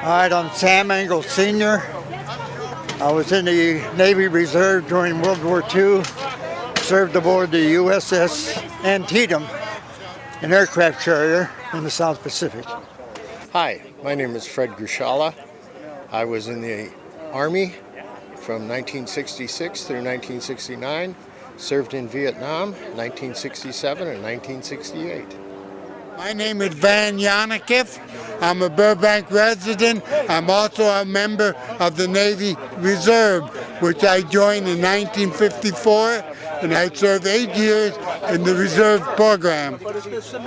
All right, I'm Sam Engel Sr. I was in the Navy Reserve during World War II, served aboard the USS Antietam, an aircraft carrier in the South Pacific. Hi, my name is Fred Grushala. I was in the Army from 1966 through 1969, served in Vietnam, 1967 and 1968. My name is Van Yannikiv. I'm a Burbank resident. I'm also a member of the Navy Reserve, which I joined in 1954, and I served 8 years in the Reserve program.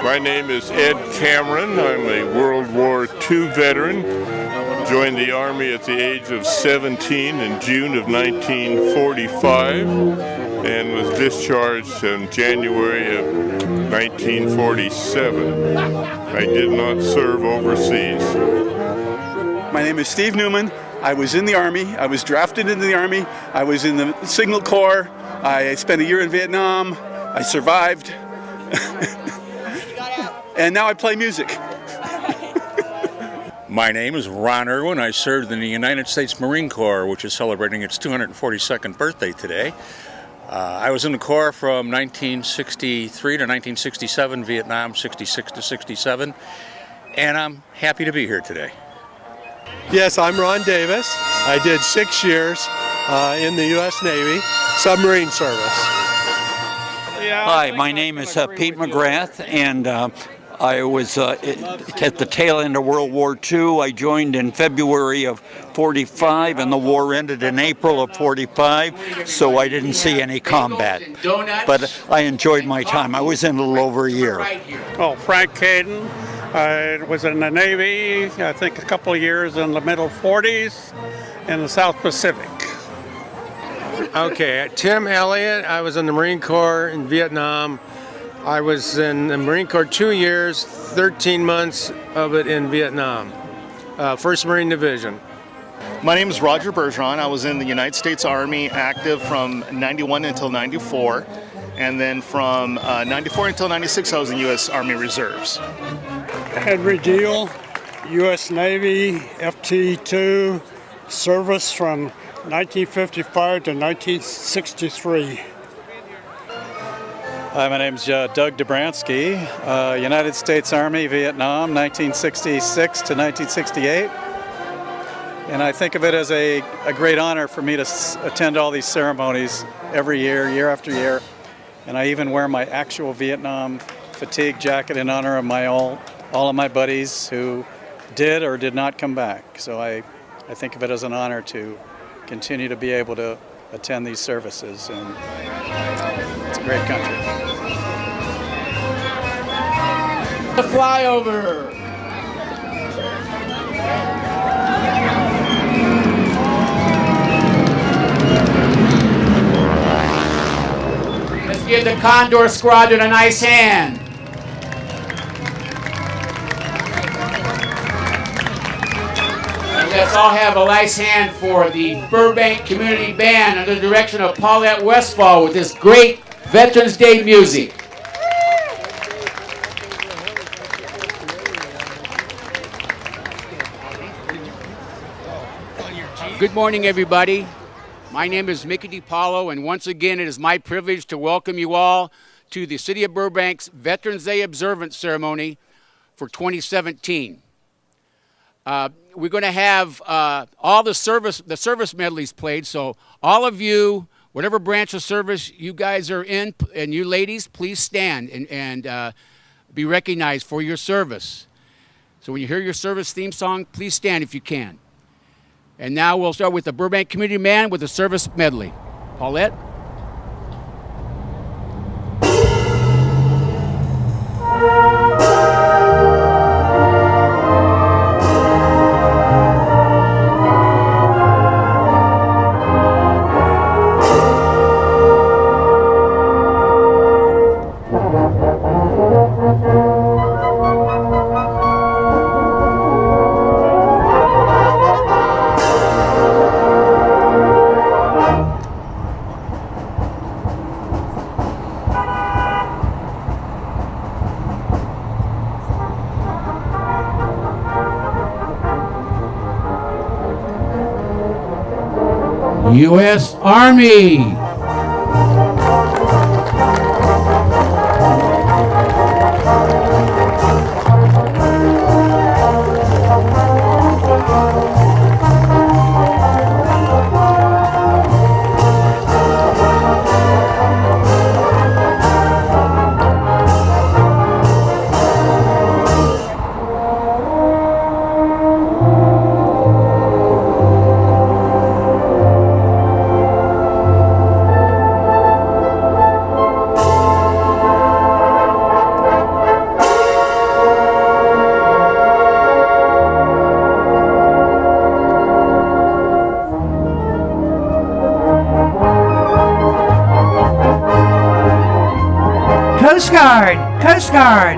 My name is Ed Cameron. I'm a World War II veteran. Joined the Army at the age of 17 in June of 1945 and was discharged in January of 1947. I did not serve overseas. My name is Steve Newman. I was in the Army. I was drafted into the Army. I was in the Signal Corps. I spent a year in Vietnam. I survived. And now I play music. My name is Ron Irwin. I served in the United States Marine Corps, which is celebrating its 242nd birthday today. I was in the Corps from 1963 to 1967, Vietnam 66 to 67, and I'm happy to be here today. Yes, I'm Ron Davis. I did 6 years in the U.S. Navy, submarine service. Hi, my name is Pete McGrath, and I was at the tail end of World War II. I joined in February of 45, and the war ended in April of 45, so I didn't see any combat. But I enjoyed my time. I was in a little over a year. Oh, Frank Caden. I was in the Navy, I think a couple of years in the middle 40s in the South Pacific. Okay, Tim Elliott. I was in the Marine Corps in Vietnam. I was in the Marine Corps 2 years, 13 months of it in Vietnam, 1st Marine Division. My name is Roger Bergeron. I was in the United States Army active from 91 until 94, and then from 94 until 96 I was in U.S. Army Reserves. Henry Deal, U.S. Navy, FT2, service from 1955 to 1963. Hi, my name's Doug Dobransky, United States Army, Vietnam, 1966 to 1968. And I think of it as a great honor for me to attend all these ceremonies every year, year after year. And I even wear my actual Vietnam fatigue jacket in honor of all of my buddies who did or did not come back. So I think of it as an honor to continue to be able to attend these services. And it's a great country. The flyover. Let's give the Condor Squadron a nice hand. And let's all have a nice hand for the Burbank Community Band under the direction of Paulette Westfall with this great Veterans Day music. Good morning, everybody. My name is Mickey DiPaolo, and once again, it is my privilege to welcome you all to the City of Burbank's Veterans Day Observance Ceremony for 2017. We're going to have all the service medleys played, so all of you, whatever branch of service you guys are in, and you ladies, please stand and be recognized for your service. So when you hear your service theme song, please stand if you can. And now we'll start with the Burbank Community Band with the service medley. Paulette? U.S. Army. Coast Guard! Coast Guard!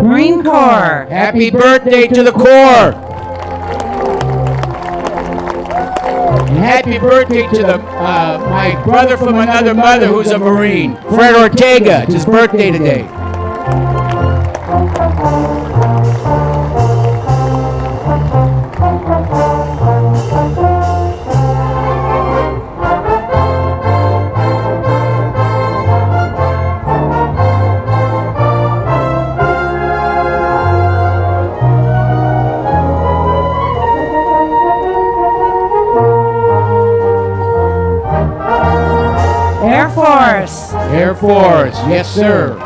Marine Corps! Happy birthday to the Corps! And happy birthday to my brother from another mother who's a Marine, Fred Ortega. It's his birthday today. Air Force! Air Force, yes sir.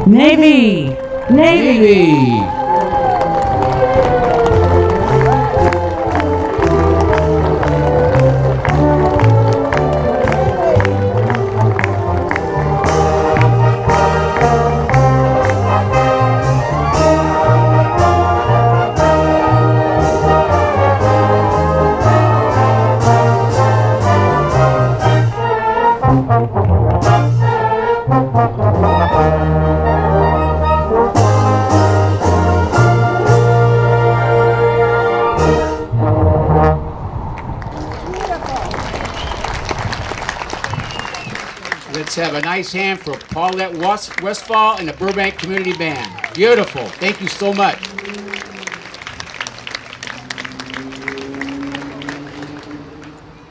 Navy! Navy! Let's have a nice hand for Paulette Westfall and the Burbank Community Band. Beautiful. Thank you so much.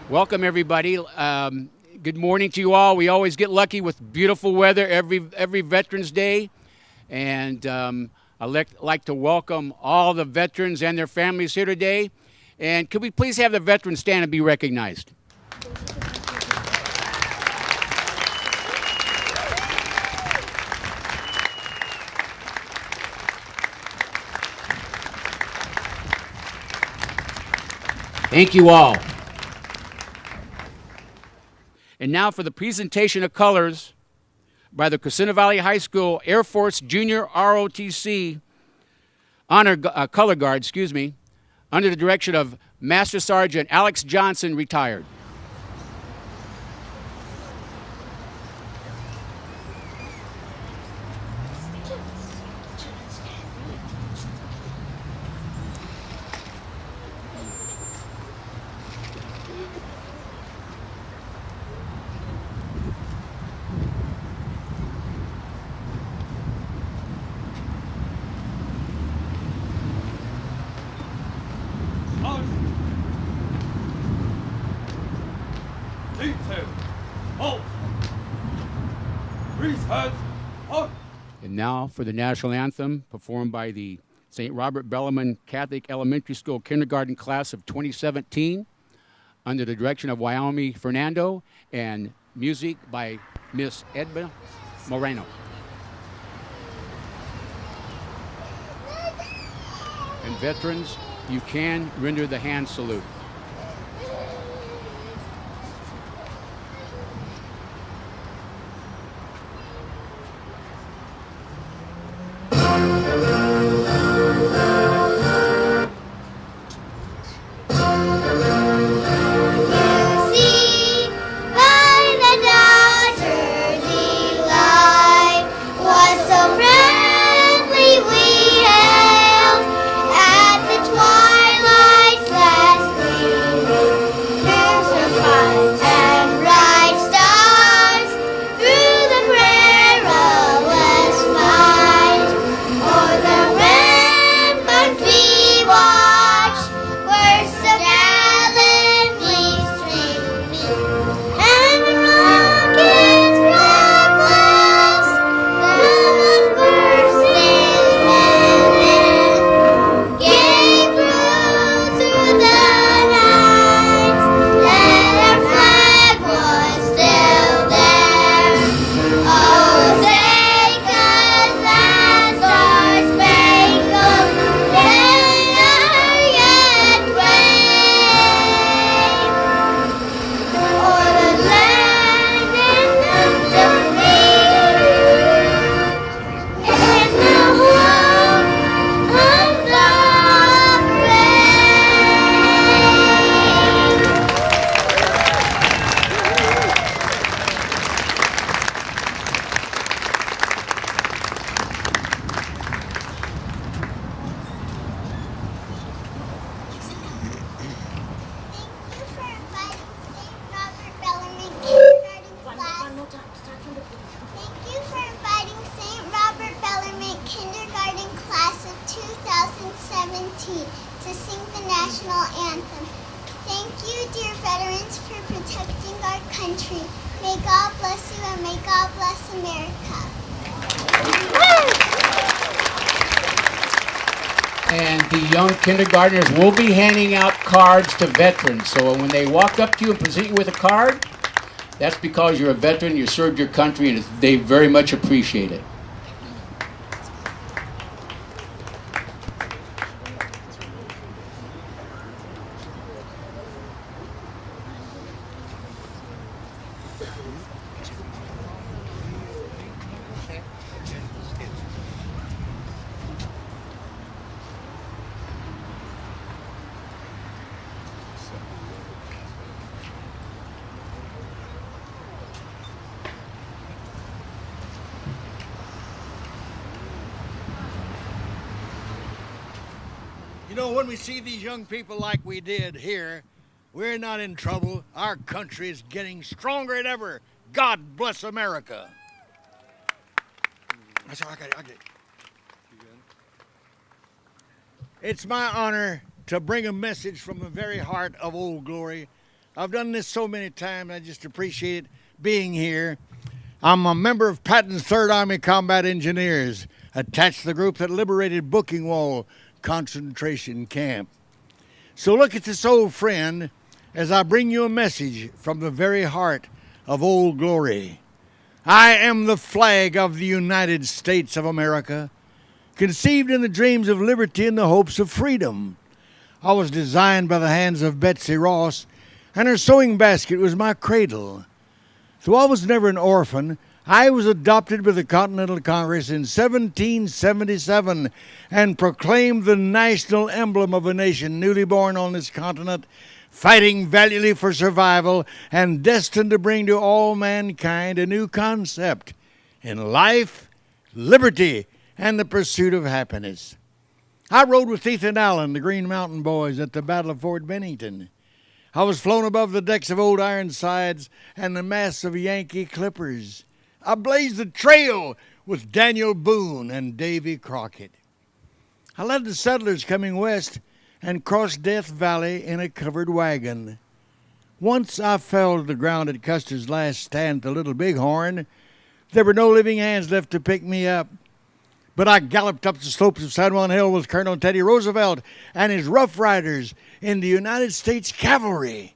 Welcome, everybody. Good morning to you all. We always get lucky with beautiful weather every Veterans Day. And I'd like to welcome all the veterans and their families here today. And could we please have the veterans stand and be recognized? Thank you all. And now for the presentation of colors by the Crescenta Valley High School Air Force Junior ROTC Honor Color Guard, under the direction of Master Sergeant Alex Johnson, retired. And now for the national anthem performed by the St. Robert Bellarmine Catholic Elementary School kindergarten class of 2017 under the direction of Wyoming Fernando and music by Miss Edna Moreno. And veterans, you can render the hand salute. To sing the national anthem. Thank you, dear veterans, for protecting our country. May God bless you and may God bless America. And the young kindergartners will be handing out cards to veterans. So when they walk up to you and present you with a card, that's because you're a veteran, you served your country, and they very much appreciate it. You know, when we see these young people like we did here, we're not in trouble. Our country is getting stronger than ever. God bless America. That's all, I got it. It's my honor to bring a message from the very heart of Old Glory. I've done this so many times, I just appreciate being here. I'm a member of Patton's 3rd Army Combat Engineers, attached to the group that liberated Booking Wall concentration camp. So look at this old friend as I bring you a message from the very heart of Old Glory. I am the flag of the United States of America, conceived in the dreams of liberty and the hopes of freedom. I was designed by the hands of Betsy Ross, and her sewing basket was my cradle. Though I was never an orphan, I was adopted by the Continental Congress in 1777 and proclaimed the national emblem of a nation newly born on this continent, fighting valiantly for survival and destined to bring to all mankind a new concept in life, liberty, and the pursuit of happiness. I rode with Ethan Allen, the Green Mountain Boys, at the Battle of Fort Bennington. I was flown above the decks of old Ironsides and the masts of Yankee clippers. I blazed the trail with Daniel Boone and Davy Crockett. I led the settlers coming west and crossed Death Valley in a covered wagon. Once I fell to the ground at Custer's last stand at the Little Bighorn, There were no living hands left to pick me up. But I galloped up the slopes of San Juan Hill with Colonel Teddy Roosevelt and his Rough Riders in the United States Cavalry.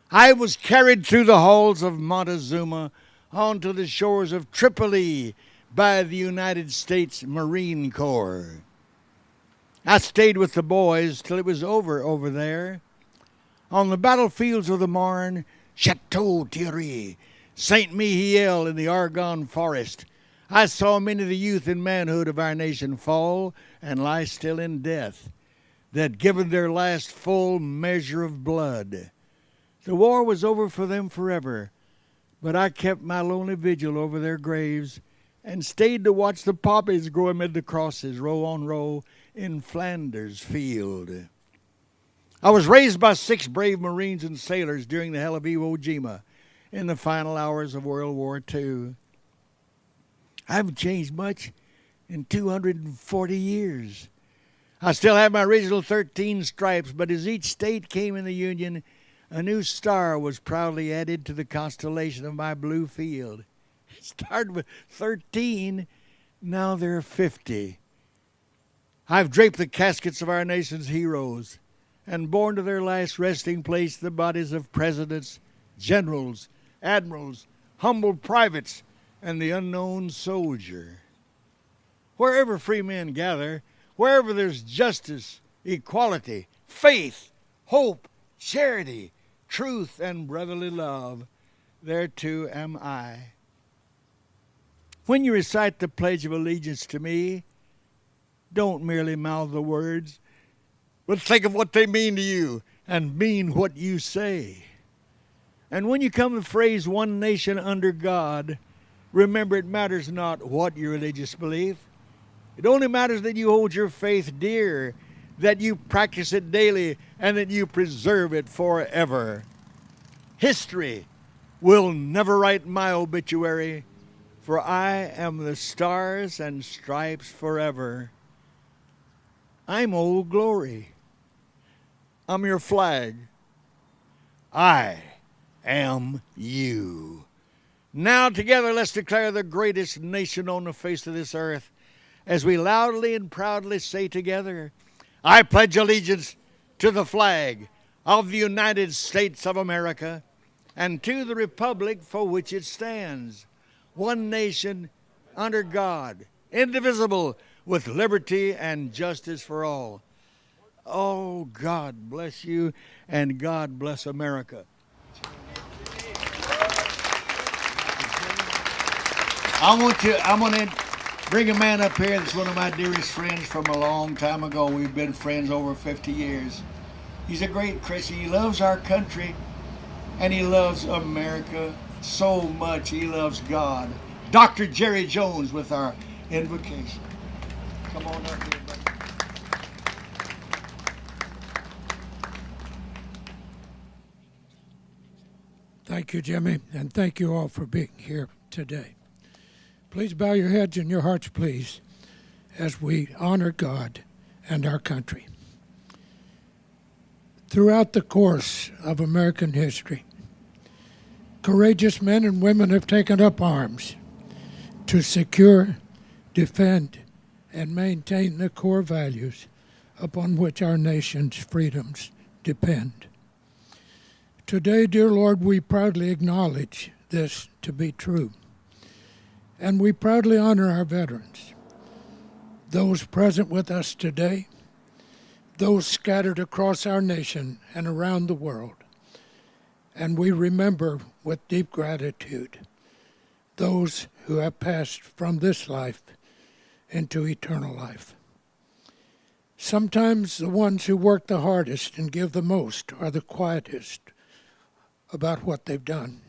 I was carried through the halls of Montezuma onto the shores of Tripoli by the United States Marine Corps. I stayed with the boys till it was over there. On the battlefields of the Marne, Chateau Thierry, Saint Mihiel in the Argonne Forest, I saw many of the youth and manhood of our nation fall and lie still in death, that given their last full measure of blood. The war was over for them forever, but I kept my lonely vigil over their graves and stayed to watch the poppies grow amid the crosses, row on row, in Flanders field. I was raised by 6 brave Marines and sailors during the hell of Iwo Jima in the final hours of World War II. I haven't changed much in 240 years. I still have my original 13 stripes, but as each state came in the Union, a new star was proudly added to the constellation of my blue field. It started with 13, now there are 50. I've draped the caskets of our nation's heroes and borne to their last resting place the bodies of presidents, generals, admirals, humble privates, and the unknown soldier. Wherever free men gather, wherever there's justice, equality, faith, hope, charity, truth, and brotherly love, there too am I. When you recite the Pledge of Allegiance to me, don't merely mouth the words, but think of what they mean to you and mean what you say. And when you come to the phrase, one nation under God, remember, it matters not what your religious belief. It only matters that you hold your faith dear, that you practice it daily, and that you preserve it forever. History will never write my obituary, for I am the stars and stripes forever. I'm Old Glory. I'm your flag. I am you. Now together let's declare the greatest nation on the face of this earth as we loudly and proudly say together, I pledge allegiance to the flag of the United States of America and to the republic for which it stands, one nation under God, indivisible, with liberty and justice for all. Oh, God bless you and God bless America. I'm going to bring a man up here that's one of my dearest friends from a long time ago. We've been friends over 50 years. He's a great Christian. He loves our country, and he loves America so much. He loves God. Dr. Jerry Jones with our invocation. Come on up here, buddy. Thank you, Jimmy, and thank you all for being here today. Please bow your heads and your hearts, please, as we honor God and our country. Throughout the course of American history, courageous men and women have taken up arms to secure, defend, and maintain the core values upon which our nation's freedoms depend. Today, dear Lord, we proudly acknowledge this to be true. And we proudly honor our veterans, those present with us today, those scattered across our nation and around the world. And we remember with deep gratitude those who have passed from this life into eternal life. Sometimes the ones who work the hardest and give the most are the quietest about what they've done.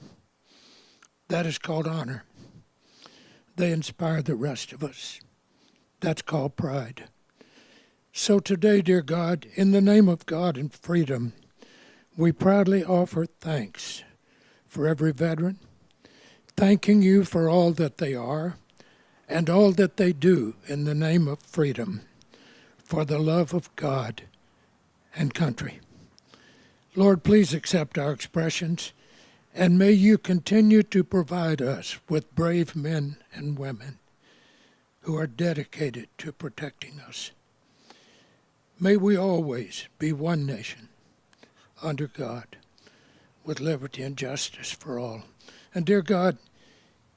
That is called honor. They inspire the rest of us. That's called pride. So today, dear God, in the name of God and freedom, we proudly offer thanks for every veteran, thanking you for all that they are and all that they do in the name of freedom, for the love of God and country. Lord, please accept our expressions And may you continue to provide us with brave men and women who are dedicated to protecting us. May we always be one nation under God, with liberty and justice for all. And dear God,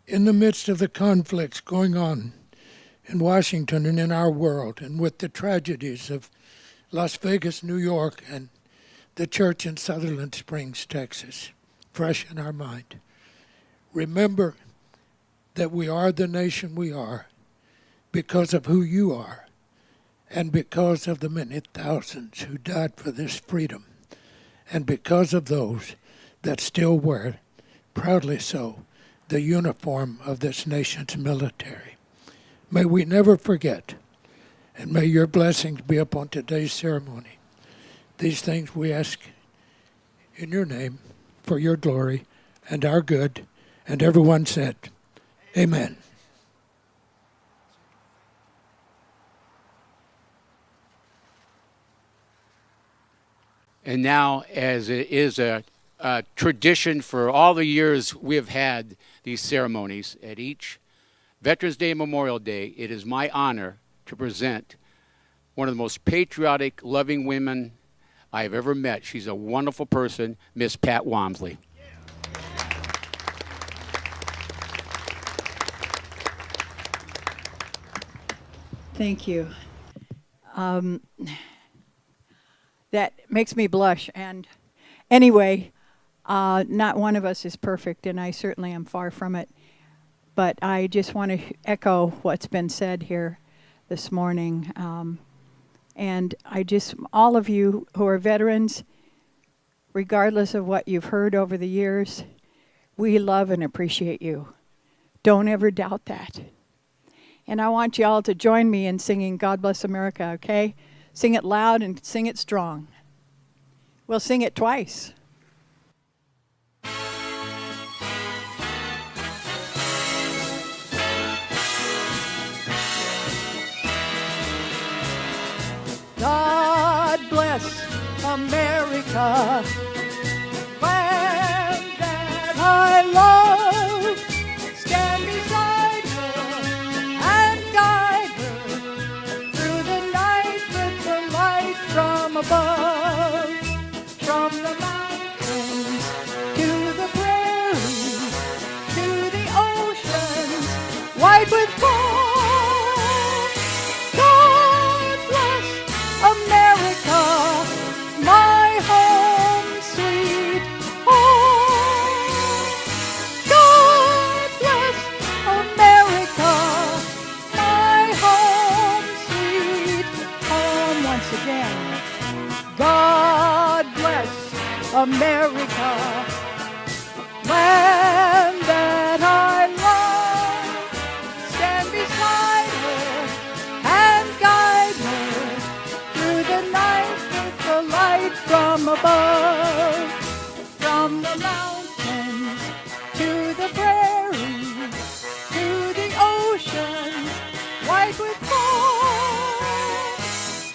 in the midst of the conflicts going on in Washington and in our world, and with the tragedies of Las Vegas, New York, and the church in Sutherland Springs, Texas, fresh in our mind, remember that we are the nation we are because of who you are and because of the many thousands who died for this freedom and because of those that still wear, proudly so, the uniform of this nation's military. May we never forget, and may your blessings be upon today's ceremony. These things we ask in your name, for your glory and our good. And everyone said, Amen. And now, as it is a tradition for all the years we have had these ceremonies, at each Veterans Day and Memorial Day, it is my honor to present one of the most patriotic, loving women I have ever met. She's a wonderful person, Miss Pat Wamsley. Thank you. That makes me blush. And anyway, not one of us is perfect, and I certainly am far from it. But I just want to echo what's been said here this morning. And all of you who are veterans, regardless of what you've heard over the years, we love and appreciate you. Don't ever doubt that. And I want you all to join me in singing God Bless America, okay? Sing it loud and sing it strong. We'll sing it twice. God bless America, land that I love. Stand beside her and guide her through the night with the light from above. From the mountains to the prairies, to the oceans, white with foam. America, my home, sweet home. God bless America, my home, sweet home. Once again, God bless America, land that I love. Stand beside her and guide her through the night with the light from above. From the mountains to the prairies, to the oceans, white with foam.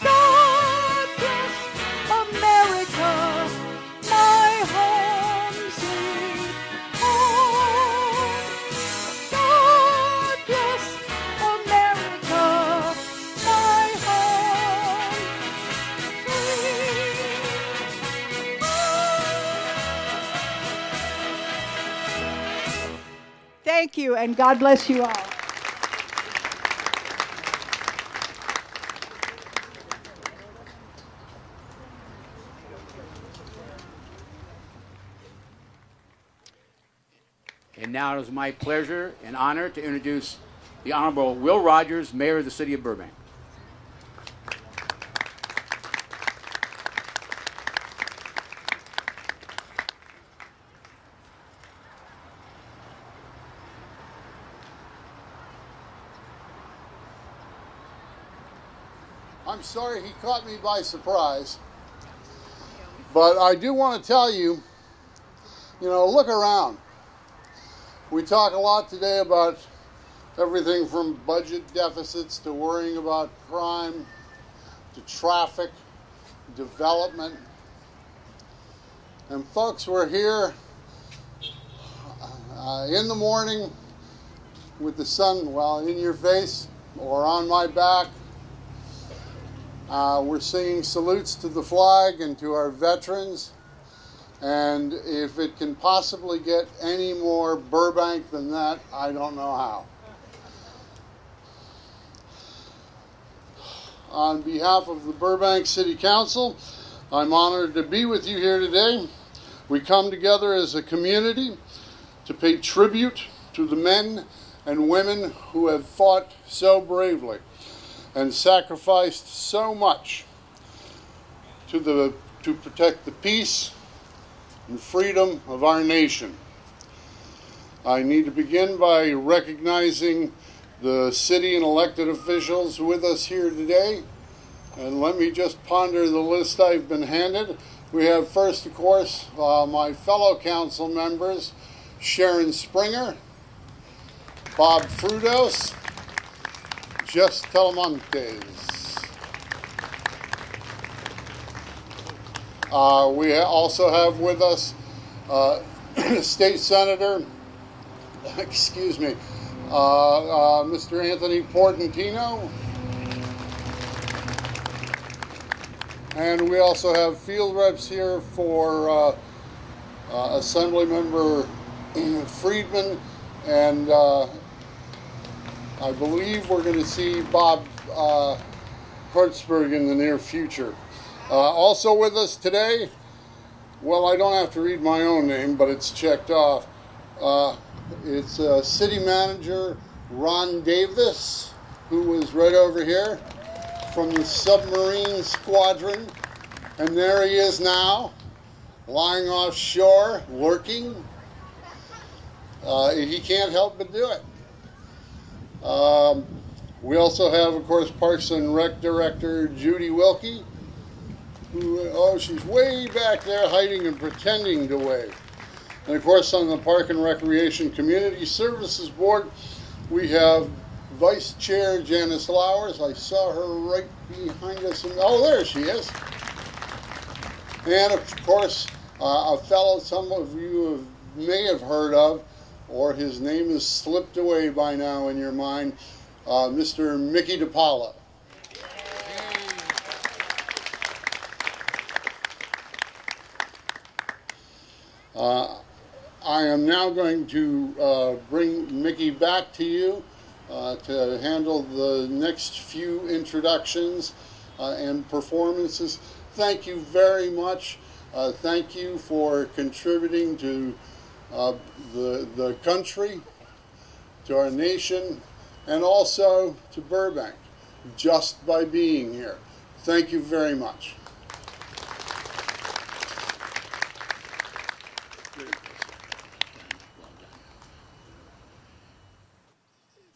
God bless America, my home, sweet home. God bless America, my home. Thank you, and God bless you all. And now it is my pleasure and honor to introduce the Honorable Will Rogers, Mayor of the City of Burbank. I'm sorry he caught me by surprise, but I do want to tell you, look around. We talk a lot today about everything from budget deficits to worrying about crime to traffic, development. And folks, we're here in the morning with the sun, well, in your face or on my back. We're singing salutes to the flag and to our veterans. And if it can possibly get any more Burbank than that, I don't know how. On behalf of the Burbank City Council, I'm honored to be with you here today. We come together as a community to pay tribute to the men and women who have fought so bravely and sacrificed so much to protect the peace and freedom of our nation. I need to begin by recognizing the city and elected officials with us here today. And let me just ponder the list I've been handed. We have first, of course, my fellow council members, Sharon Springer, Bob Frudos, Jess Telemontes. We also have with us State Senator, Mr. Anthony Portantino. And we also have field reps here for Assemblymember Friedman, and I believe we're going to see Bob Hertzberg in the near future. Also with us today, well, I don't have to read my own name, but it's checked off. It's City Manager Ron Davis, who was right over here from the submarine squadron, and there he is now, lying offshore, lurking. He can't help but do it. We also have, of course, Parks and Rec Director Judy Wilkie, who, she's way back there hiding and pretending to wave. And of course, on the Park and Recreation Community Services Board, we have Vice Chair Janice Lowers. I saw her right behind us. Oh, there she is. And of course, a fellow some of you may have heard of, or his name has slipped away by now in your mind, Mr. Mickey DiPaolo. I am now going to bring Mickey back to you to handle the next few introductions and performances. Thank you very much. Thank you for contributing to the country, to our nation, and also to Burbank, just by being here. Thank you very much.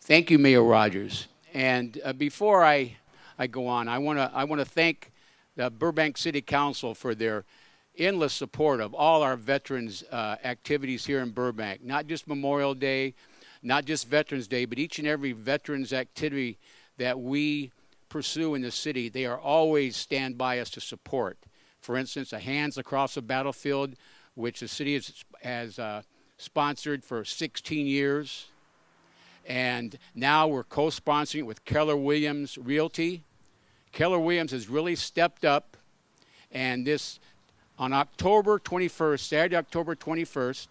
Thank you, Mayor Rogers. And before I go on, I want to thank the Burbank City Council for their endless support of all our veterans activities here in Burbank. Not just Memorial Day, not just Veterans Day, but each and every veterans activity that we pursue in the city, they are always stand by us to support. For instance, a Hands Across the Battlefield, which the city has sponsored for 16 years. And now we're co-sponsoring it with Keller Williams Realty. Keller Williams has really stepped up, and this, on October 21st, Saturday, October 21st,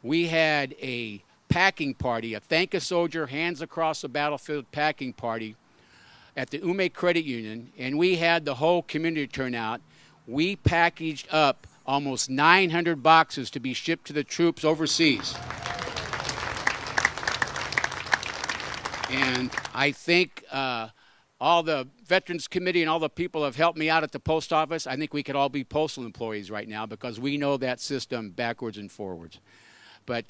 we had a packing party, a Thank a Soldier, Hands Across the Battlefield packing party at the Ume Credit Union, and we had the whole community turn out. We packaged up almost 900 boxes to be shipped to the troops overseas. And I think all the Veterans Committee and all the people have helped me out at the post office. I think we could all be postal employees right now because we know that system backwards and forwards. But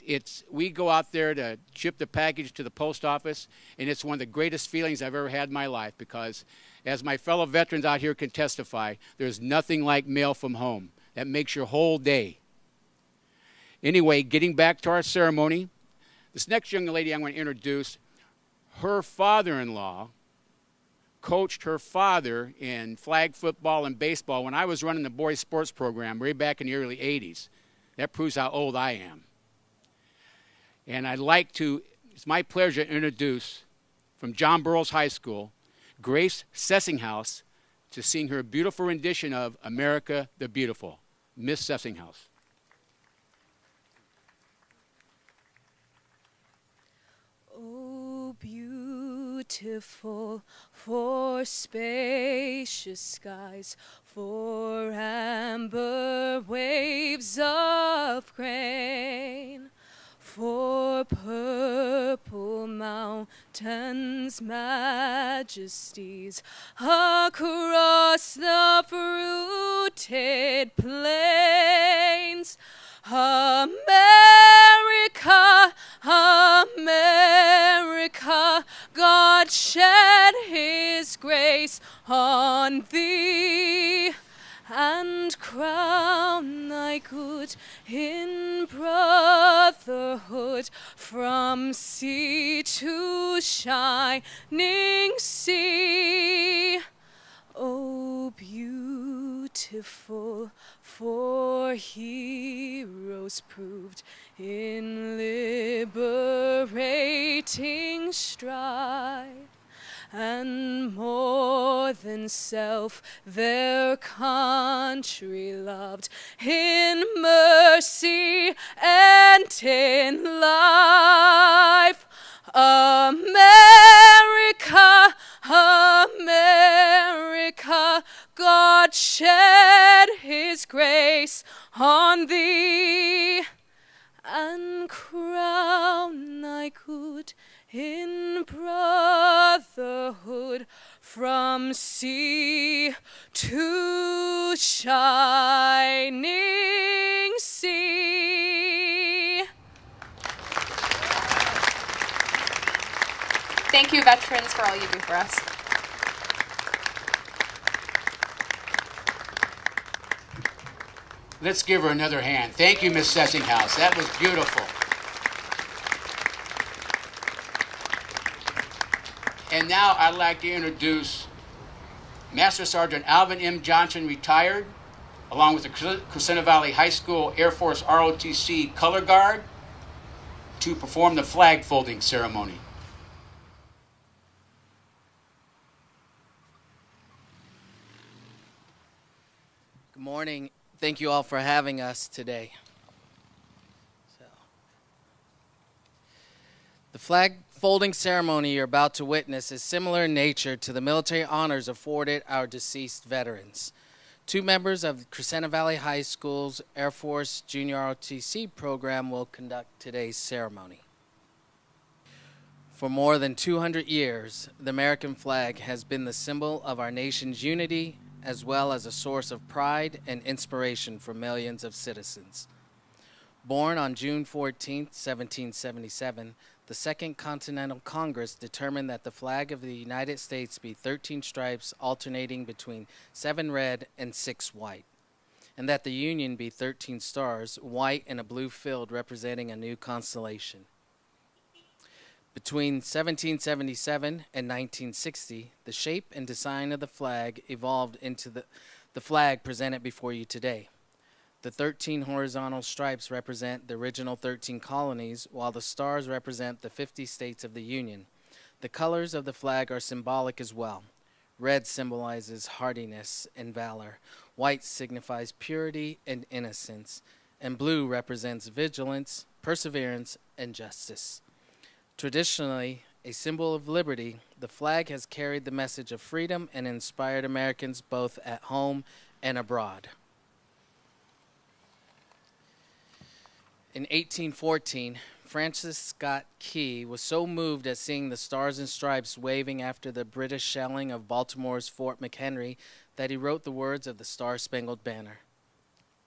we go out there to ship the package to the post office, and it's one of the greatest feelings I've ever had in my life because, as my fellow veterans out here can testify, there's nothing like mail from home. That makes your whole day. Anyway, getting back to our ceremony, this next young lady I'm going to introduce, her father-in-law coached her father in flag football and baseball when I was running the boys sports program way back in the early 80s. That proves how old I am. And it's my pleasure to introduce from John Burroughs High School, Grace Sessinghouse, to sing her beautiful rendition of America the Beautiful. Miss Sessinghouse. Oh, beautiful for spacious skies, for amber waves of grain, for purple mountains' majesties across the fruited plains. America, America, God shed his grace on thee, and crown thy good in brotherhood from sea to shining sea. Oh, beautiful for heroes proved in liberating strife, and more than self their country loved in mercy and in life. America, America, God shed his grace on thee, and crown thy good in brotherhood from sea to shining sea. Thank you, veterans, for all you do for us. Let's give her another hand. Thank you, Miss Sessinghouse. That was beautiful. And now I'd like to introduce Master Sergeant Alvin M. Johnson, retired, along with the Crescenta Valley High School Air Force ROTC Color Guard, to perform the flag folding ceremony. Good morning. Thank you all for having us today. The flag folding ceremony you're about to witness is similar in nature to the military honors afforded our deceased veterans. Two members of Crescenta Valley High School's Air Force Junior ROTC program will conduct today's ceremony. For more than 200 years, the American flag has been the symbol of our nation's unity, as well as a source of pride and inspiration for millions of citizens. Born on June 14, 1777, the Second Continental Congress determined that the flag of the United States be 13 stripes alternating between 7 red and 6 white, and that the Union be 13 stars, white in a blue field representing a new constellation. Between 1777 and 1960, the shape and design of the flag evolved into the flag presented before you today. The 13 horizontal stripes represent the original 13 colonies, while the stars represent the 50 states of the Union. The colors of the flag are symbolic as well. Red symbolizes hardiness and valor, white signifies purity and innocence, and blue represents vigilance, perseverance, and justice. Traditionally a symbol of liberty, the flag has carried the message of freedom and inspired Americans both at home and abroad. In 1814, Francis Scott Key was so moved at seeing the stars and stripes waving after the British shelling of Baltimore's Fort McHenry that he wrote the words of the Star-Spangled Banner.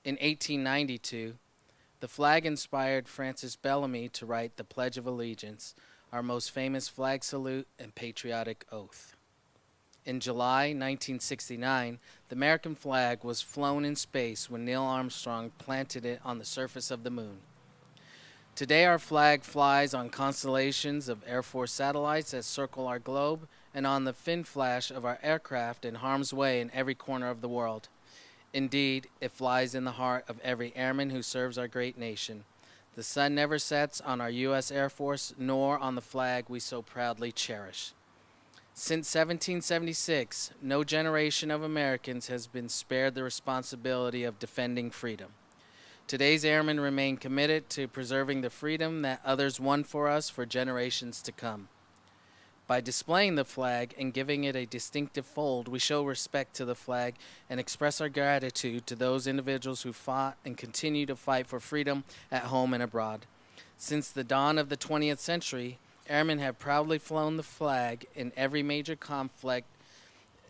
In 1892, the flag inspired Francis Bellamy to write the Pledge of Allegiance, our most famous flag salute and patriotic oath. In July 1969, the American flag was flown in space when Neil Armstrong planted it on the surface of the moon. Today our flag flies on constellations of Air Force satellites that circle our globe and on the fin flash of our aircraft in harm's way in every corner of the world. Indeed, it flies in the heart of every airman who serves our great nation. The sun never sets on our U.S. Air Force nor on the flag we so proudly cherish. Since 1776, no generation of Americans has been spared the responsibility of defending freedom. Today's airmen remain committed to preserving the freedom that others won for us for generations to come. By displaying the flag and giving it a distinctive fold, we show respect to the flag and express our gratitude to those individuals who fought and continue to fight for freedom at home and abroad. Since the dawn of the 20th century, airmen have proudly flown the flag in every major conflict,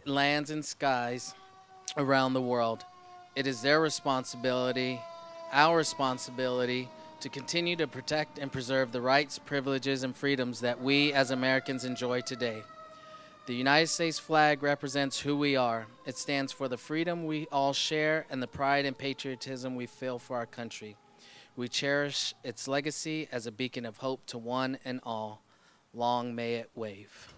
lands and skies around the world. It is their responsibility, our responsibility, to continue to protect and preserve the rights, privileges, and freedoms that we as Americans enjoy today. The United States flag represents who we are. It stands for the freedom we all share and the pride and patriotism we feel for our country. We cherish its legacy as a beacon of hope to one and all. Long may it wave.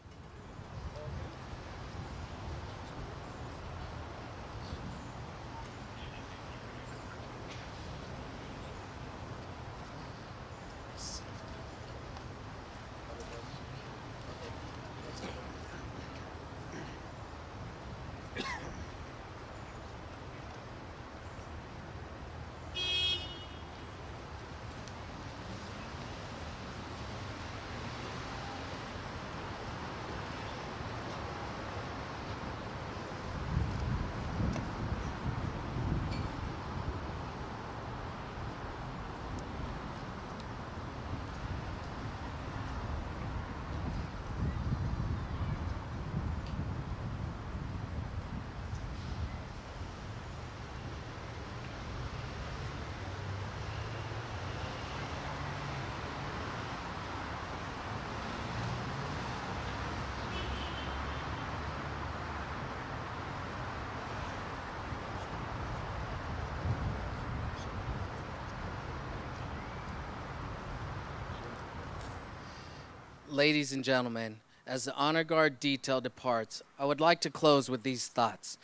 Ladies and gentlemen, as the Honor Guard detail departs, I would like to close with these thoughts.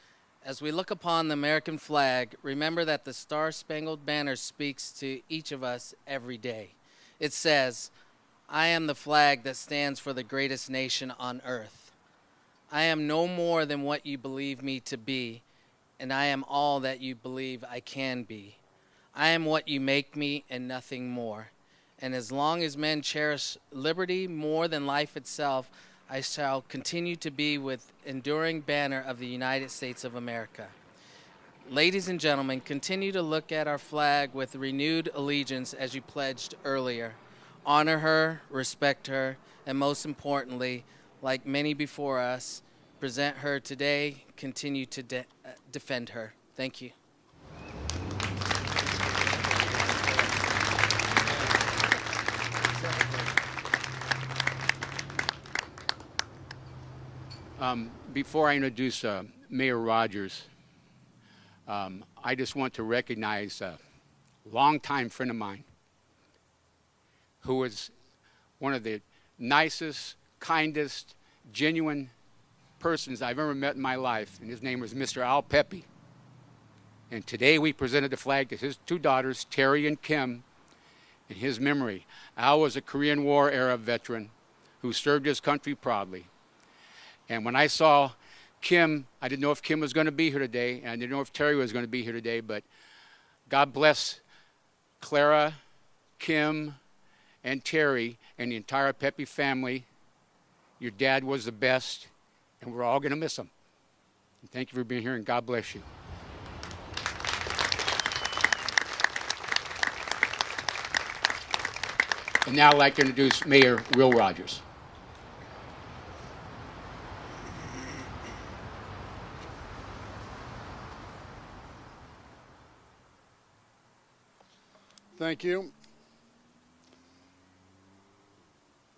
As we look upon the American flag, remember that the Star-Spangled Banner speaks to each of us every day. It says, "I am the flag that stands for the greatest nation on earth. I am no more than what you believe me to be, and I am all that you believe I can be. I am what you make me and nothing more. And as long as men cherish liberty more than life itself, I shall continue to be with enduring banner of the United States of America." Ladies and gentlemen, continue to look at our flag with renewed allegiance as you pledged earlier. Honor her, respect her, and most importantly, like many before us, present her today, continue to defend her. Thank you. Before I introduce Mayor Rogers, I just want to recognize a longtime friend of mine who was one of the nicest, kindest, genuine persons I've ever met in my life, and his name was Mr. Al Pepe. And today we presented the flag to his two daughters, Terry and Kim, in his memory. Al was a Korean War era veteran who served his country proudly. And when I saw Kim, I didn't know if Kim was going to be here today, and I didn't know if Terry was going to be here today, but God bless Clara, Kim, and Terry, and the entire Pepe family. Your dad was the best, and we're all going to miss him. And thank you for being here, and God bless you. And now I'd like to introduce Mayor Will Rogers. Thank you.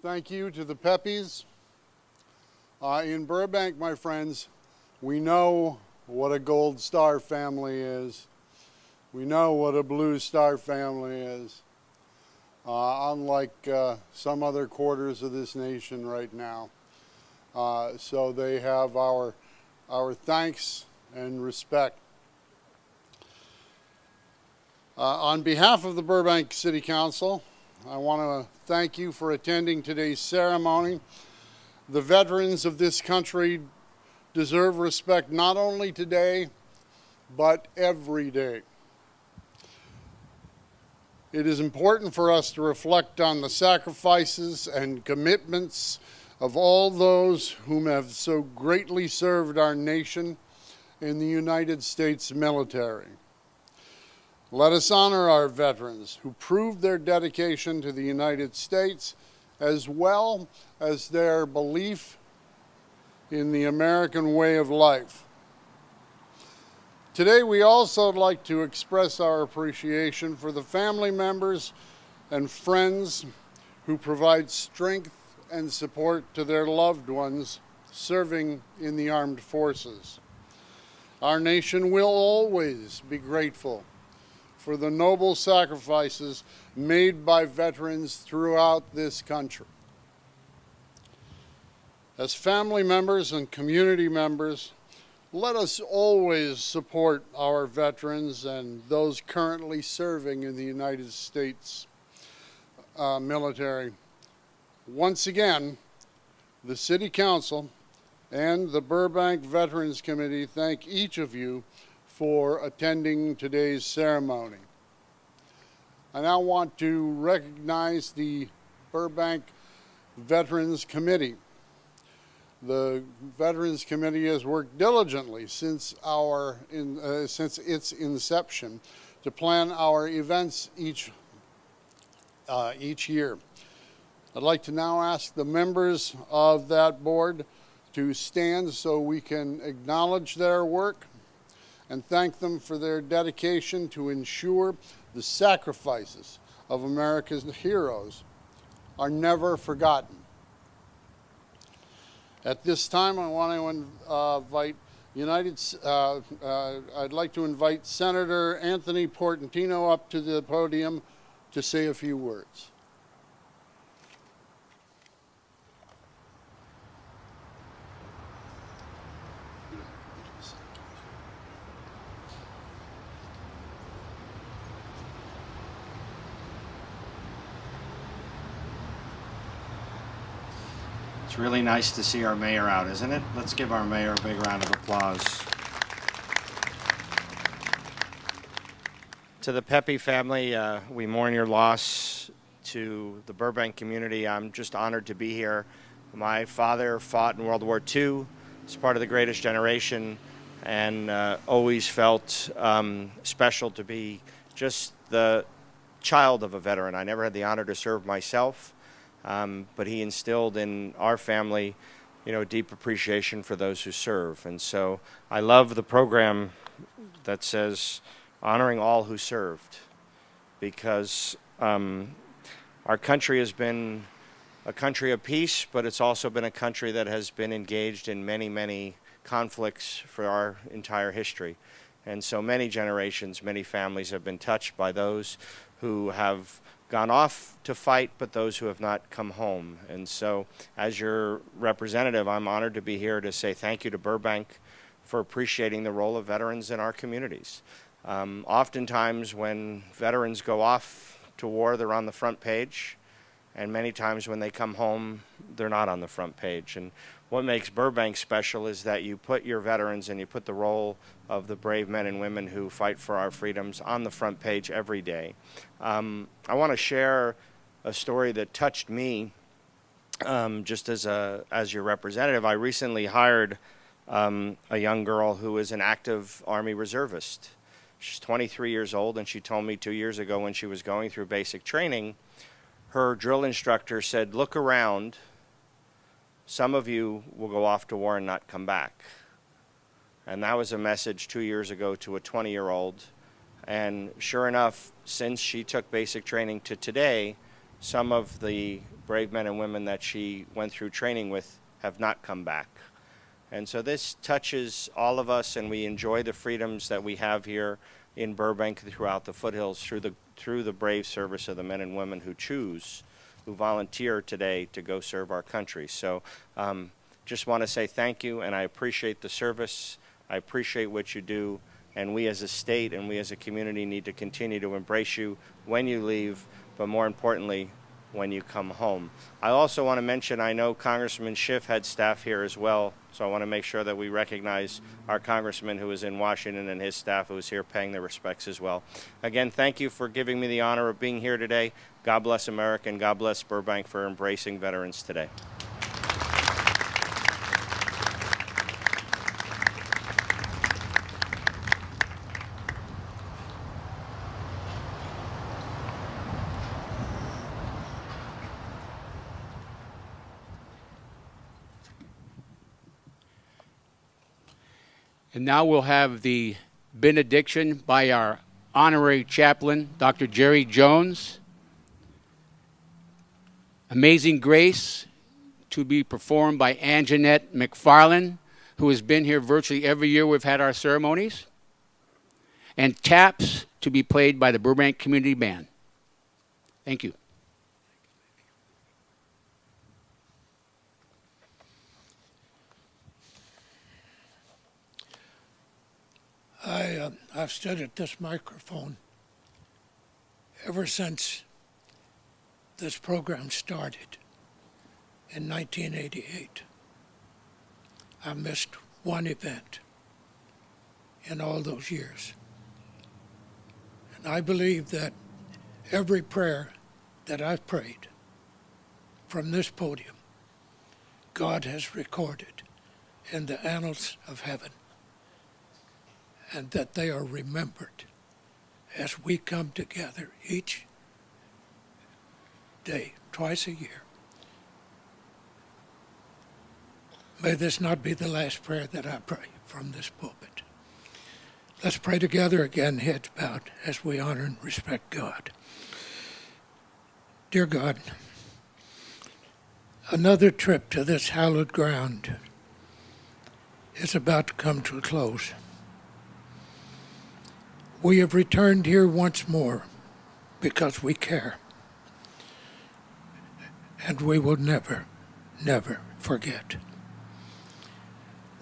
Thank you to the Peppies. In Burbank, my friends, we know what a Gold Star family is. We know what a Blue Star family is. Unlike some other quarters of this nation right now. So they have our thanks and respect. On behalf of the Burbank City Council, I want to thank you for attending today's ceremony. The veterans of this country deserve respect not only today, but every day. It is important for us to reflect on the sacrifices and commitments of all those whom have so greatly served our nation in the United States military. Let us honor our veterans who proved their dedication to the United States as well as their belief in the American way of life. Today, we also like to express our appreciation for the family members and friends who provide strength and support to their loved ones serving in the armed forces. Our nation will always be grateful for the noble sacrifices made by veterans throughout this country. As family members and community members, let us always support our veterans and those currently serving in the United States military. Once again, the City Council and the Burbank Veterans Committee thank each of you for attending today's ceremony. I now want to recognize the Burbank Veterans Committee. The Veterans Committee has worked diligently since its inception to plan our events each year. I'd like to now ask the members of that board to stand so we can acknowledge their work and thank them for their dedication to ensure the sacrifices of America's heroes are never forgotten. At this time, I want to I'd like to invite Senator Anthony Portantino up to the podium to say a few words. It's really nice to see our mayor out, isn't it? Let's give our mayor a big round of applause. To the Pepe family, we mourn your loss. To the Burbank community, I'm just honored to be here. My father fought in World War II as part of the greatest generation, and always felt special to be just the child of a veteran. I never had the honor to serve myself. But he instilled in our family, deep appreciation for those who serve. And so I love the program that says honoring all who served, because our country has been a country of peace, but it's also been a country that has been engaged in many, many conflicts for our entire history. And so many generations, many families have been touched by those who have gone off to fight, but those who have not come home. And so as your representative, I'm honored to be here to say thank you to Burbank for appreciating the role of veterans in our communities. Oftentimes when veterans go off to war, they're on the front page, and many times when they come home, they're not on the front page. And what makes Burbank special is that you put your veterans and you put the role of the brave men and women who fight for our freedoms on the front page every day. I want to share a story that touched me just as your representative. I recently hired a young girl who is an active Army reservist. She's 23 years old, and she told me 2 years ago when she was going through basic training, her drill instructor said, "Look around. Some of you will go off to war and not come back." And that was a message 2 years ago to a 20-year-old. And sure enough, since she took basic training to today, some of the brave men and women that she went through training with have not come back. And so this touches all of us, and we enjoy the freedoms that we have here in Burbank throughout the foothills through the brave service of the men and women who volunteer today to go serve our country. So just want to say thank you, and I appreciate the service. I appreciate what you do, and we as a state and we as a community need to continue to embrace you when you leave, but more importantly, when you come home. I also want to mention, I know Congressman Schiff had staff here as well, so I want to make sure that we recognize our congressman who is in Washington and his staff who is here paying their respects as well. Again, thank you for giving me the honor of being here today. God bless America and God bless Burbank for embracing veterans today. And now we'll have the benediction by our honorary chaplain, Dr. Jerry Jones. Amazing Grace to be performed by Anjanette McFarland, who has been here virtually every year we've had our ceremonies. And Taps to be played by the Burbank Community Band. Thank you. I've stood at this microphone ever since this program started in 1988. I missed one event in all those years. And I believe that every prayer that I've prayed from this podium, God has recorded in the annals of heaven, and that they are remembered as we come together each day, twice a year. May this not be the last prayer that I pray from this pulpit. Let's pray together again, heads bowed, as we honor and respect God. Dear God, another trip to this hallowed ground is about to come to a close. We have returned here once more because we care. And we will never, never forget.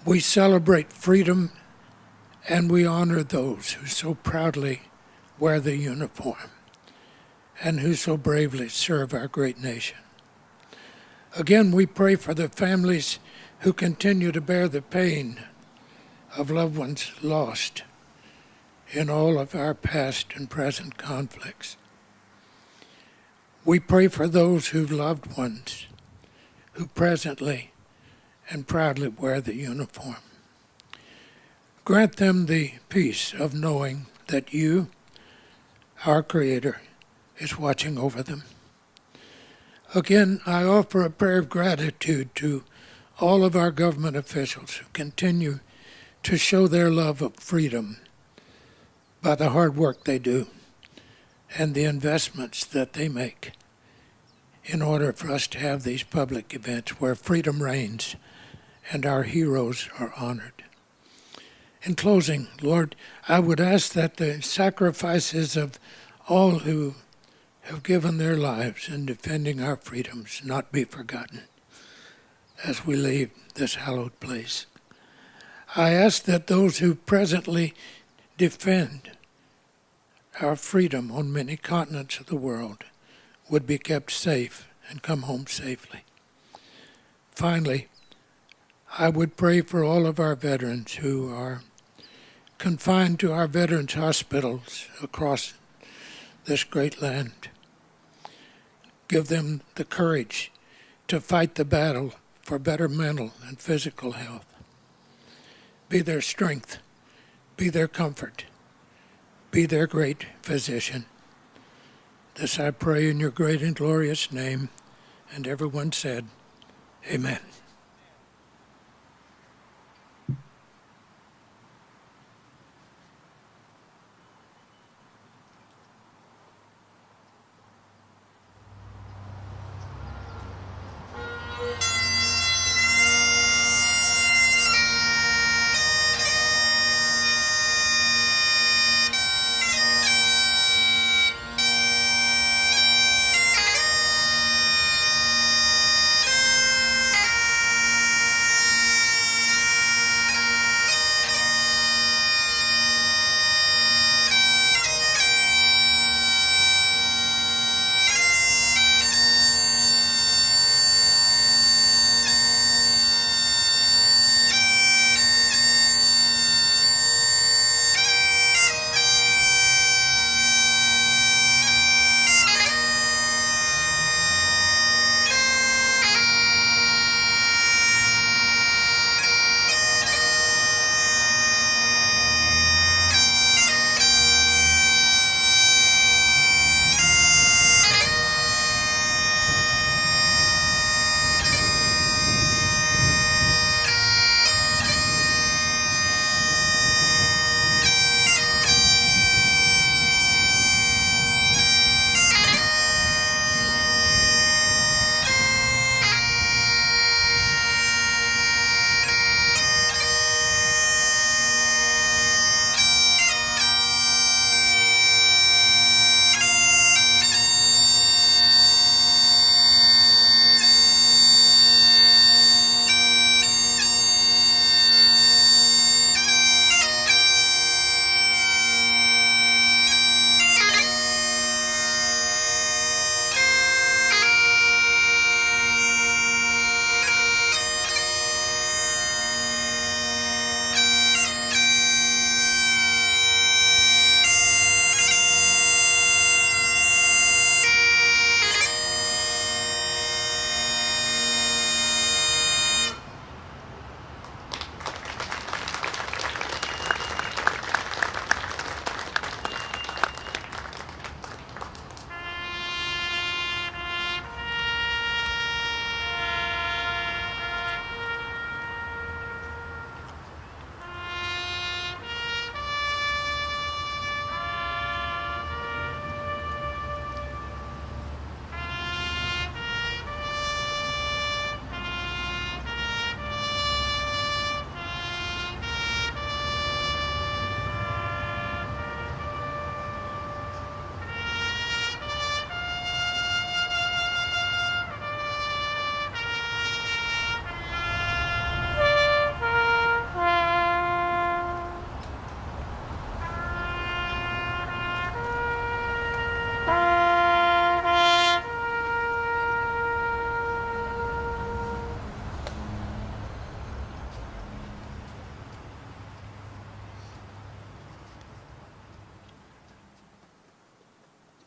We celebrate freedom and we honor those who so proudly wear the uniform and who so bravely serve our great nation. Again, we pray for the families who continue to bear the pain of loved ones lost in all of our past and present conflicts. We pray for those whose loved ones who presently and proudly wear the uniform. Grant them the peace of knowing that you, our Creator, is watching over them. Again, I offer a prayer of gratitude to all of our government officials who continue to show their love of freedom by the hard work they do and the investments that they make in order for us to have these public events where freedom reigns and our heroes are honored. In closing, Lord, I would ask that the sacrifices of all who have given their lives in defending our freedoms not be forgotten as we leave this hallowed place. I ask that those who presently defend our freedom on many continents of the world would be kept safe and come home safely. Finally, I would pray for all of our veterans who are confined to our veterans hospitals across this great land. Give them the courage to fight the battle for better mental and physical health. Be their strength, be their comfort, be their great physician. This I pray in your great and glorious name. And everyone said, Amen.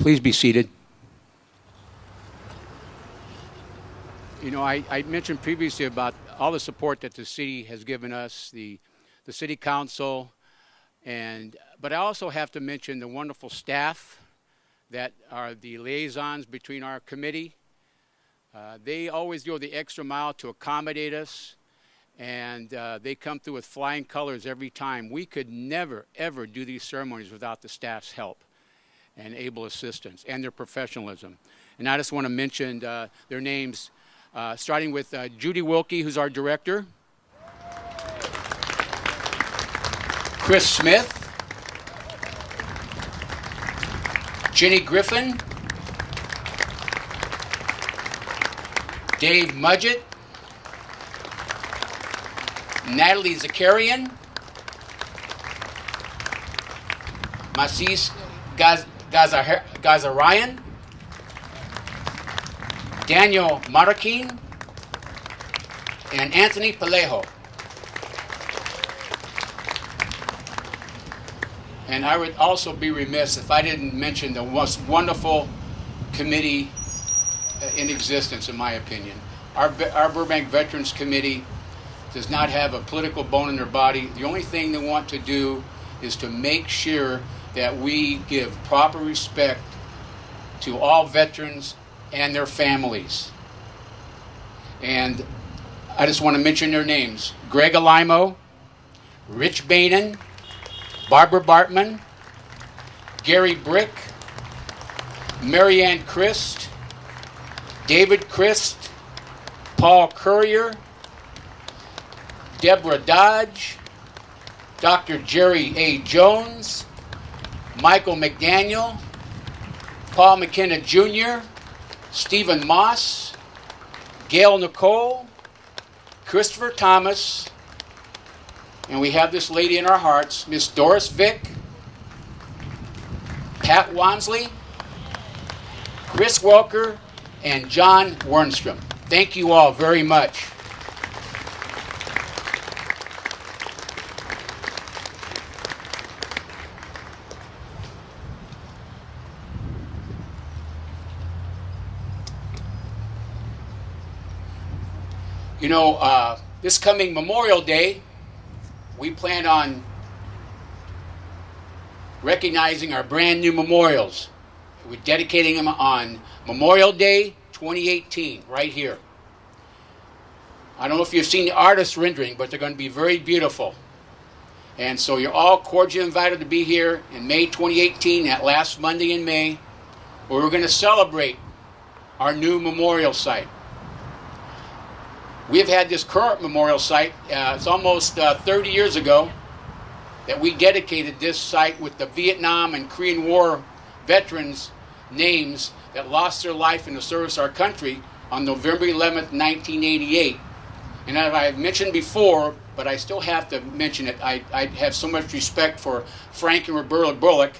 Please be seated. You know, I mentioned previously about all the support that the city has given us, the city council, but I also have to mention the wonderful staff that are the liaisons between our committee. They always go the extra mile to accommodate us, and they come through with flying colors every time. We could never, ever do these ceremonies without the staff's help and able assistance and their professionalism. And I just want to mention their names, starting with Judy Wilkie, who's our director, Chris Smith, Jenny Griffin, Dave Mudgett, Natalie Zakarian, Masis Gazarian, Daniel Marakin, and Anthony Palejo. And I would also be remiss if I didn't mention the most wonderful committee in existence, in my opinion. Our Burbank Veterans Committee does not have a political bone in their body. The only thing they want to do is to make sure that we give proper respect to all veterans and their families. And I just want to mention their names: Greg Alimo, Rich Bainen, Barbara Bartman, Gary Brick, Marianne Christ, David Christ, Paul Currier, Deborah Dodge, Dr. Jerry A. Jones, Michael McDaniel, Paul McKenna Jr., Stephen Moss, Gail Nicole, Christopher Thomas, and we have this lady in our hearts, Miss Doris Vick, Pat Wansley, Chris Welker, and John Wernstrom. Thank you all very much. You know, this coming Memorial Day, we plan on recognizing our brand new memorials. We're dedicating them on Memorial Day 2018, right here. I don't know if you've seen the artist rendering, but they're going to be very beautiful. And so you're all cordially invited to be here in May 2018, that last Monday in May, where we're going to celebrate our new memorial site. We've had this current memorial site, it's almost 30 years ago that we dedicated this site with the Vietnam and Korean War veterans' names that lost their life in the service of our country on November 11th, 1988. And as I've mentioned before, but I still have to mention it, I have so much respect for Frank and Roberta Bullock,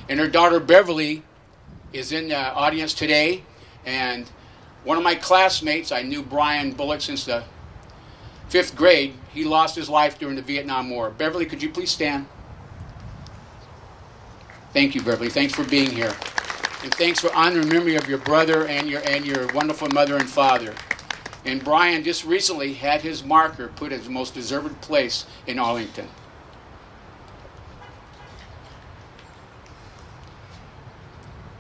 and her daughter Beverly is in the audience today. And one of my classmates, I knew Brian Bullock since the 5th grade. He lost his life during the Vietnam War. Beverly, could you please stand? Thank you, Beverly. Thanks for being here. And thanks for honoring the memory of your brother and your wonderful mother and father. And Brian just recently had his marker put as the most deserved place in Arlington.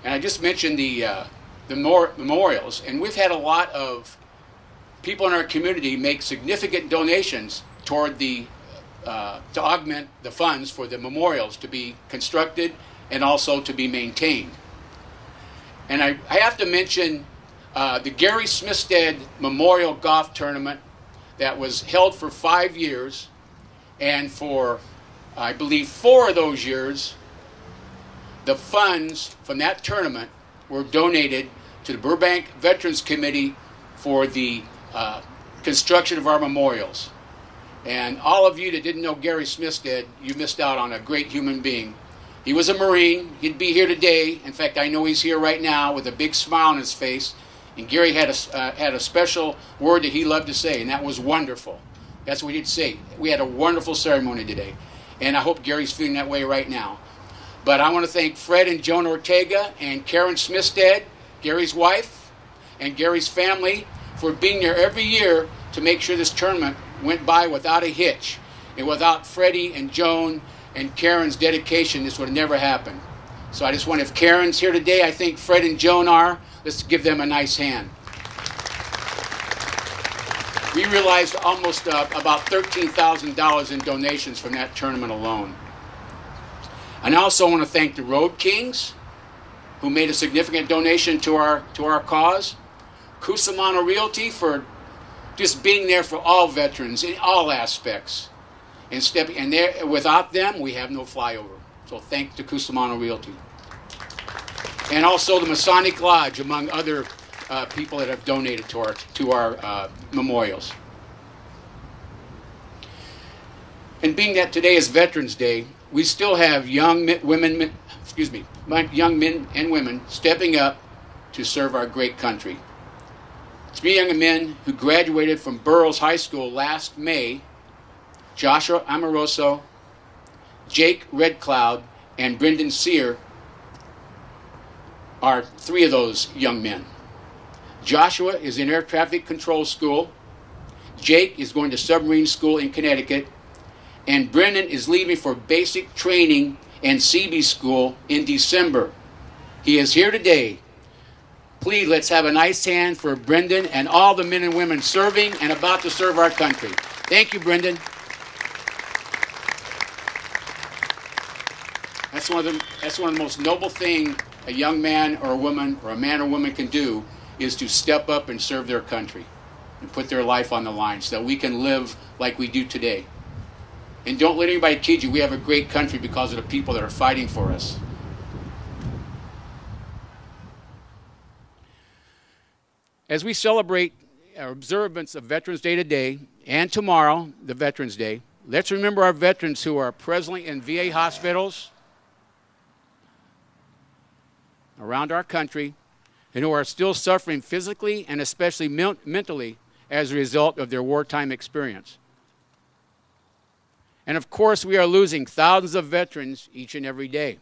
And I just mentioned the memorials, and we've had a lot of people in our community make significant donations toward to augment the funds for the memorials to be constructed and also to be maintained. And I have to mention the Gary Smithstead Memorial Golf Tournament that was held for 5 years, and for, I believe, 4 of those years, the funds from that tournament were donated to the Burbank Veterans Committee for the construction of our memorials. And all of you that didn't know Gary Smithstead, you missed out on a great human being. He was a Marine. He'd be here today. In fact, I know he's here right now with a big smile on his face. And Gary had a special word that he loved to say, and that was wonderful. That's what he'd say. We had a wonderful ceremony today. And I hope Gary's feeling that way right now. But I want to thank Fred and Joan Ortega and Karen Smithstead, Gary's wife, and Gary's family for being there every year to make sure this tournament went by without a hitch. And without Freddie and Joan and Karen's dedication, this would have never happened. So I just want, if Karen's here today, I think Fred and Joan are, let's give them a nice hand. We realized almost about $13,000 in donations from that tournament alone. And I also want to thank the Road Kings, who made a significant donation to our cause. Cusimano Realty for just being there for all veterans in all aspects. And without them, we have no flyover. So thank to Cusimano Realty. And also the Masonic Lodge, among other people that have donated to our memorials. And being that today is Veterans Day, we still have young men and women stepping up to serve our great country. 3 young men who graduated from Burroughs High School last May, Joshua Amoroso, Jake Redcloud, and Brendan Sear, are 3 of those young men. Joshua is in air traffic control school. Jake is going to submarine school in Connecticut. And Brendan is leaving for basic training and CB school in December. He is here today. Please, let's have a nice hand for Brendan and all the men and women serving and about to serve our country. Thank you, Brendan. That's one of the most noble things a young man or a woman, or a man or woman can do, is to step up and serve their country and put their life on the line so that we can live like we do today. And don't let anybody kid you, we have a great country because of the people that are fighting for us. As we celebrate our observance of Veterans Day today and tomorrow, the Veterans Day, let's remember our veterans who are presently in VA hospitals around our country and who are still suffering physically and especially mentally as a result of their wartime experience. And of course, we are losing thousands of veterans each and every day.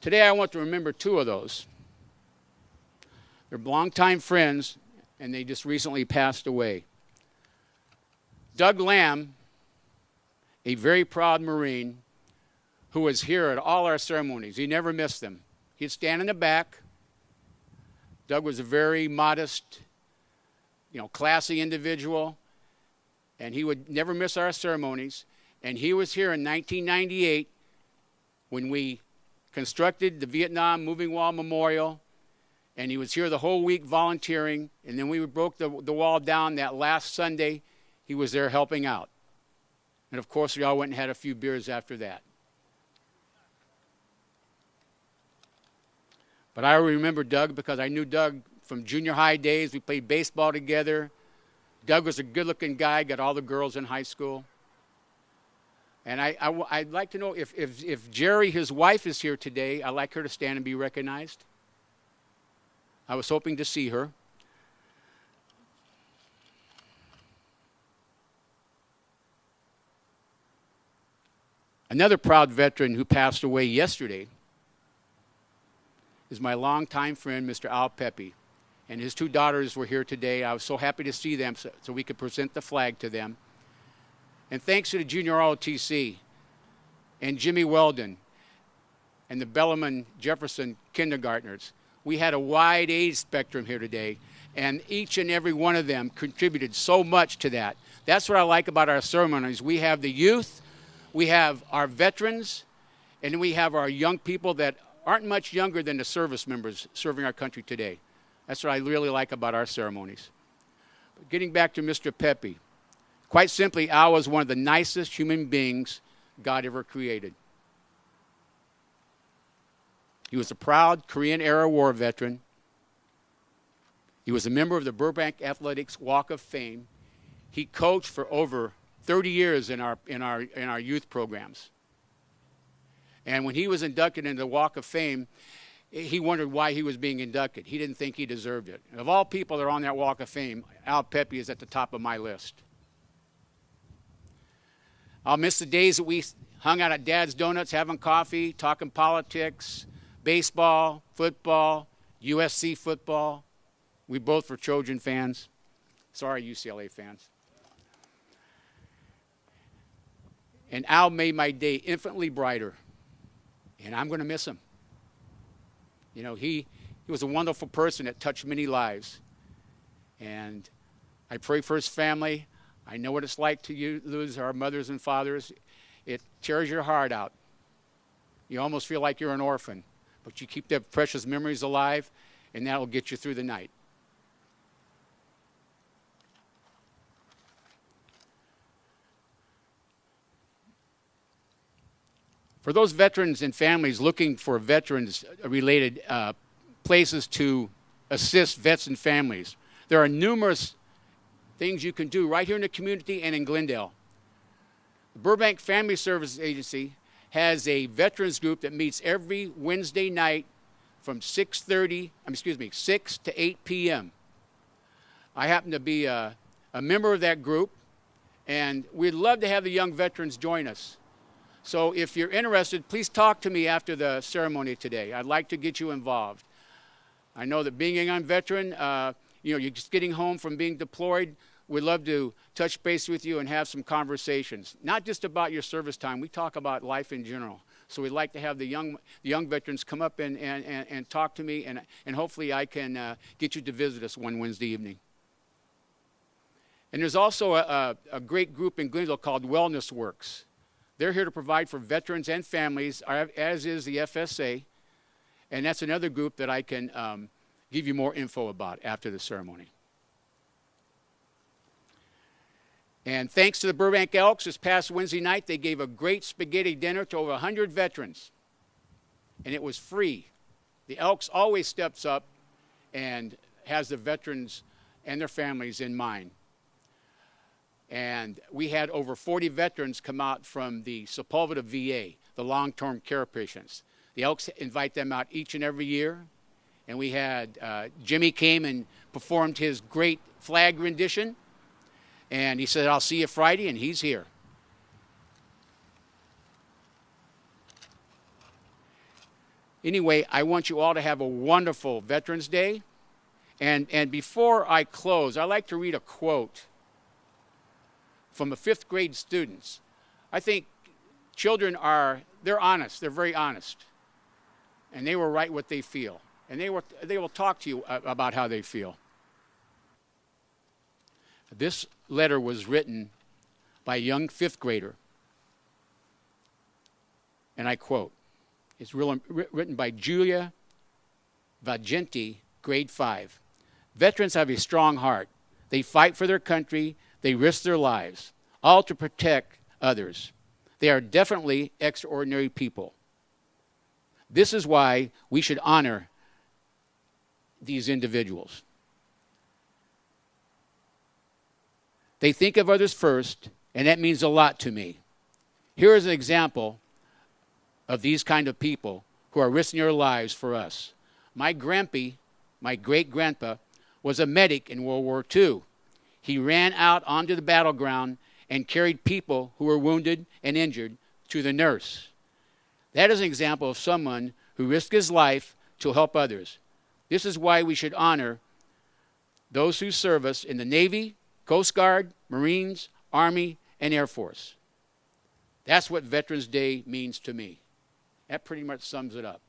Today, I want to remember 2 of those. They're longtime friends, and they just recently passed away. Doug Lamb, a very proud Marine, who was here at all our ceremonies. He never missed them. He'd stand in the back. Doug was a very modest, classy individual. And he would never miss our ceremonies. And he was here in 1998 when we constructed the Vietnam Moving Wall Memorial. And he was here the whole week volunteering. And then we broke the wall down that last Sunday. He was there helping out. And of course, we all went and had a few beers after that. But I remember Doug because I knew Doug from junior high days. We played baseball together. Doug was a good-looking guy, got all the girls in high school. And I'd like to know if Jerry, his wife, is here today, I'd like her to stand and be recognized. I was hoping to see her. Another proud veteran who passed away yesterday is my longtime friend, Mr. Al Pepe. And his 2 daughters were here today. I was so happy to see them so we could present the flag to them. And thanks to the Junior ROTC and Jimmy Weldon and the Bellarmine Jefferson kindergartners, we had a wide age spectrum here today, and each and every one of them contributed so much to that. That's what I like about our ceremonies. We have the youth, we have our veterans, and we have our young people that aren't much younger than the service members serving our country today. That's what I really like about our ceremonies. But getting back to Mr. Pepe, quite simply, Al was one of the nicest human beings God ever created. He was a proud Korean-era war veteran. He was a member of the Burbank Athletics Walk of Fame. He coached for over 30 years in our youth programs. And when he was inducted into the Walk of Fame, he wondered why he was being inducted. He didn't think he deserved it. And of all people that are on that Walk of Fame, Al Pepe is at the top of my list. I'll miss the days that we hung out at Dad's Donuts having coffee, talking politics, baseball, football, USC football. We both were Trojan fans. Sorry, UCLA fans. And Al made my day infinitely brighter, and I'm going to miss him. You know, he was a wonderful person that touched many lives. And I pray for his family. I know what it's like to lose our mothers and fathers. It tears your heart out. You almost feel like you're an orphan, but you keep their precious memories alive, and that'll get you through the night. For those veterans and families looking for veterans-related places to assist vets and families, there are numerous things you can do right here in the community and in Glendale. The Burbank Family Services Agency has a veterans group that meets every Wednesday night from 6 to 8 p.m. I happen to be a member of that group, and we'd love to have the young veterans join us. So if you're interested, please talk to me after the ceremony today. I'd like to get you involved. I know that being a young veteran, you're just getting home from being deployed. We'd love to touch base with you and have some conversations, not just about your service time. We talk about life in general. So we'd like to have the young veterans come up and talk to me, and hopefully I can get you to visit us one Wednesday evening. And there's also a great group in Glendale called Wellness Works. They're here to provide for veterans and families, as is the FSA, and that's another group that I can give you more info about after the ceremony. And thanks to the Burbank Elks, this past Wednesday night, they gave a great spaghetti dinner to over 100 veterans, and it was free. The Elks always steps up and has the veterans and their families in mind. And we had over 40 veterans come out from the Sepulveda VA, the long-term care patients. The Elks invite them out each and every year. And we had Jimmy came and performed his great flag rendition. And he said, "I'll see you Friday," and he's here. Anyway, I want you all to have a wonderful Veterans Day. And before I close, I'd like to read a quote from the 5th grade students. I think children they're honest. They're very honest. And they will write what they feel. And they will talk to you about how they feel. This letter was written by a young 5th grader. And I quote, it's written by Julia Vagenti, grade 5. Veterans have a strong heart. They fight for their country. They risk their lives, all to protect others. They are definitely extraordinary people. This is why we should honor these individuals. They think of others first, and that means a lot to me. Here is an example of these kind of people who are risking their lives for us. My grandpa, my great-grandpa, was a medic in World War II. He ran out onto the battleground and carried people who were wounded and injured to the nurse. That is an example of someone who risked his life to help others. This is why we should honor those who serve us in the Navy, Coast Guard, Marines, Army, and Air Force. That's what Veterans Day means to me. That pretty much sums it up.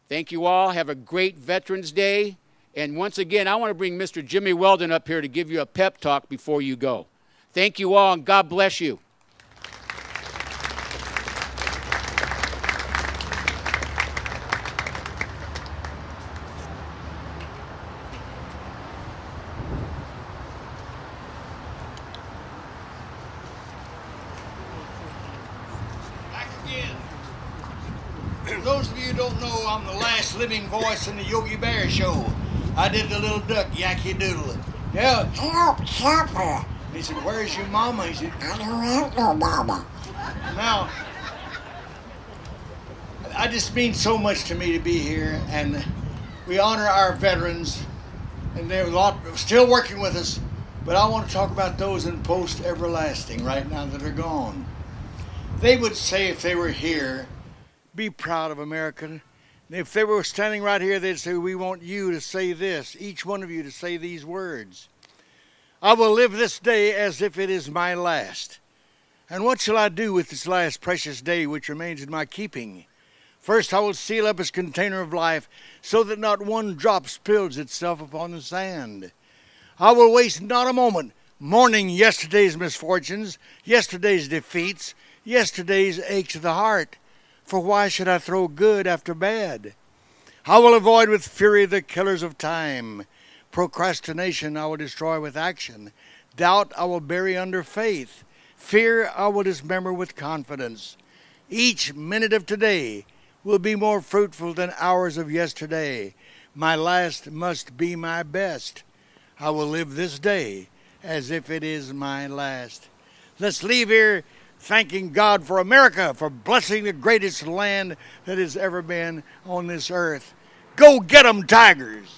Thank you all. Have a great Veterans Day. And once again, I want to bring Mr. Jimmy Weldon up here to give you a pep talk before you go. Thank you all, and God bless you. Those of you who don't know, I'm the last living voice in the Yogi Bear show. I did the little duck, Yankee Doodle. Yeah, help, help. He said, "Where's your mama?" He said, "I don't have no mama." Now, I just mean so much to me to be here, and we honor our veterans, and they're still working with us, but I want to talk about those in post-everlasting right now that are gone. they would say if they were here, be proud of America. And if they were standing right here, they'd say, we want you to say this, each one of you to say these words. I will live this day as if it is my last. And what shall I do with this last precious day which remains in my keeping? First, I will seal up its container of life so that not one drop spills itself upon the sand. I will waste not a moment mourning yesterday's misfortunes, yesterday's defeats, yesterday's aches of the heart. For why should I throw good after bad? I will avoid with fury the killers of time. Procrastination I will destroy with action. Doubt I will bury under faith. Fear I will dismember with confidence. Each minute of today will be more fruitful than hours of yesterday. My last must be my best. I will live this day as if it is my last. Let's leave here thanking God for America, for blessing the greatest land that has ever been on this earth. Go get 'em, Tigers!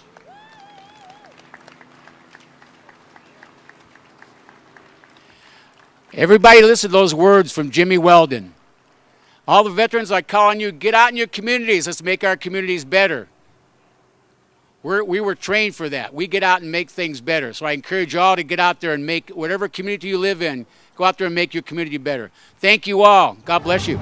Everybody listen to those words from Jimmy Weldon. All the veterans, I call on you, get out in your communities. Let's make our communities better. We were trained for that. We get out and make things better. So I encourage you all to get out there and make whatever community you live in, go out there and make your community better. Thank you all. God bless you.